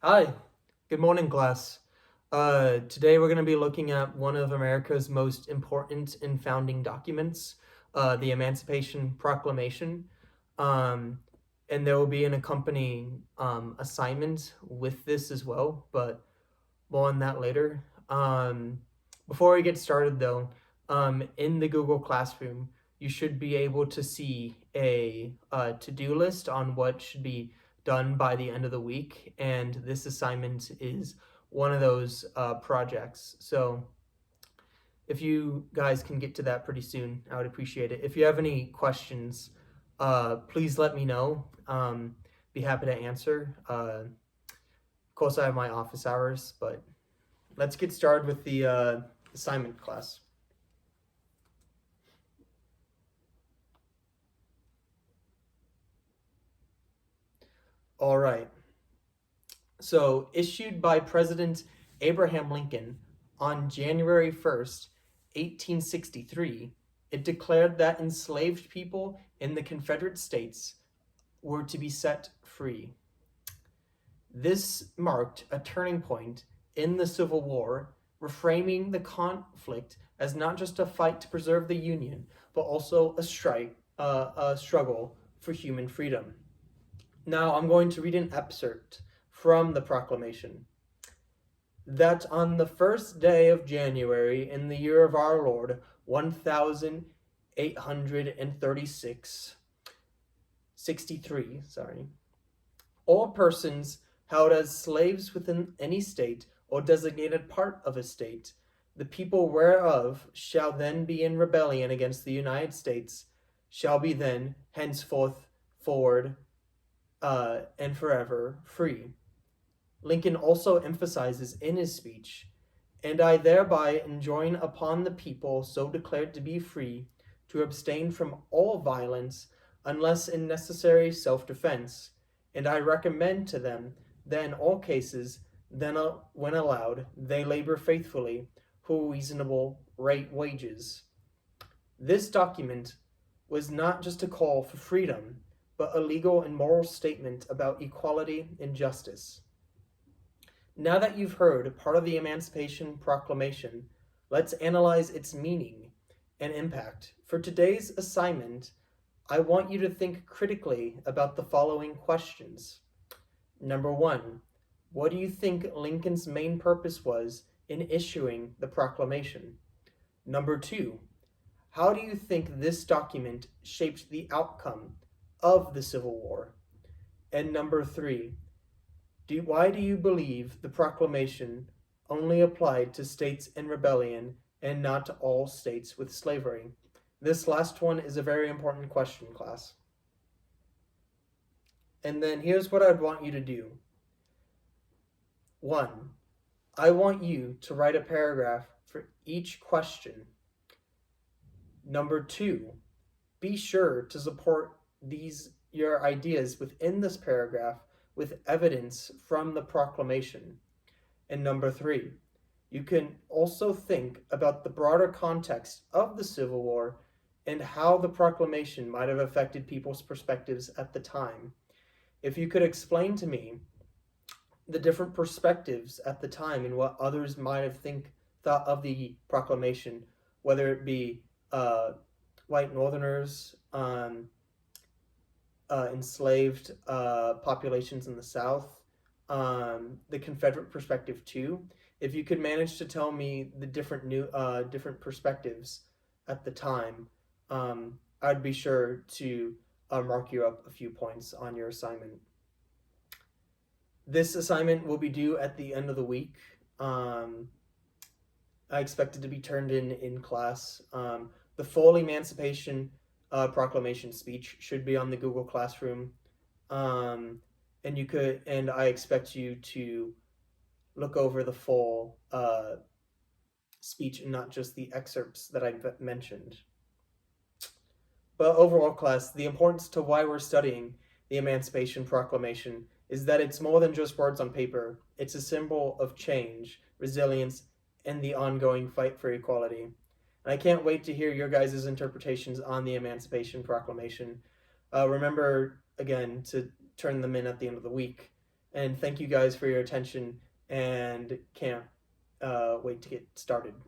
Hi, good morning, class. Today we're going to be looking at one of America's most important and founding documents, the Emancipation Proclamation. Um, and there will be an accompanying assignment with this as well, but more on that later. Before we get started, though, in the Google Classroom, you should be able to see a to-do list on what should be done by the end of the week, and this assignment is one of those projects. So if you guys can get to that pretty soon, I would appreciate it. If you have any questions, please let me know. Be happy to answer. Of course, I have my office hours, but let's get started with the assignment class. All right. So, issued by President Abraham Lincoln on January 1st, 1863, it declared that enslaved people in the Confederate States were to be set free. This marked a turning point in the Civil War, reframing the conflict as not just a fight to preserve the Union, but also a struggle for human freedom. Now I'm going to read an excerpt from the proclamation. That on the first day of January in the year of our Lord, 1836, 63, all persons held as slaves within any state or designated part of a state, the people whereof shall then be in rebellion against the United States, shall be then henceforth forward and forever free. Lincoln also emphasizes in his speech, and I thereby enjoin upon the people so declared to be free to abstain from all violence unless in necessary self-defense, and I recommend to them that in all cases, then when allowed, they labor faithfully for reasonable rate wages. This document was not just a call for freedom, but a legal and moral statement about equality and justice. Now that you've heard part of the Emancipation Proclamation, let's analyze its meaning and impact. For today's assignment, I want you to think critically about the following questions. Number one, what do you think Lincoln's main purpose was in issuing the proclamation? Number two, how do you think this document shaped the outcome of the Civil War? And number three, why do you believe the proclamation only applied to states in rebellion and not to all states with slavery? This last one is a very important question, class. And then here's what I'd want you to do. One, I want you to write a paragraph for each question. Number two, be sure to support your ideas within this paragraph with evidence from the proclamation. And number three, you can also think about the broader context of the Civil War and how the proclamation might have affected people's perspectives at the time. If you could explain to me the different perspectives at the time and what others might have thought of the proclamation, whether it be white Northerners, enslaved populations in the South, the Confederate perspective too. If you could manage to tell me the different perspectives at the time, I'd be sure to mark you up a few points on your assignment. This assignment will be due at the end of the week. I expect it to be turned in class. The full Emancipation Proclamation speech should be on the Google Classroom, and I expect you to look over the full speech and not just the excerpts that I mentioned. But overall, class, the importance to why we're studying the Emancipation Proclamation is that it's more than just words on paper. It's a symbol of change, resilience, and the ongoing fight for equality. And I can't wait to hear your guys' interpretations on the Emancipation Proclamation. Remember, again, to turn them in at the end of the week. And thank you guys for your attention, and can't wait to get started.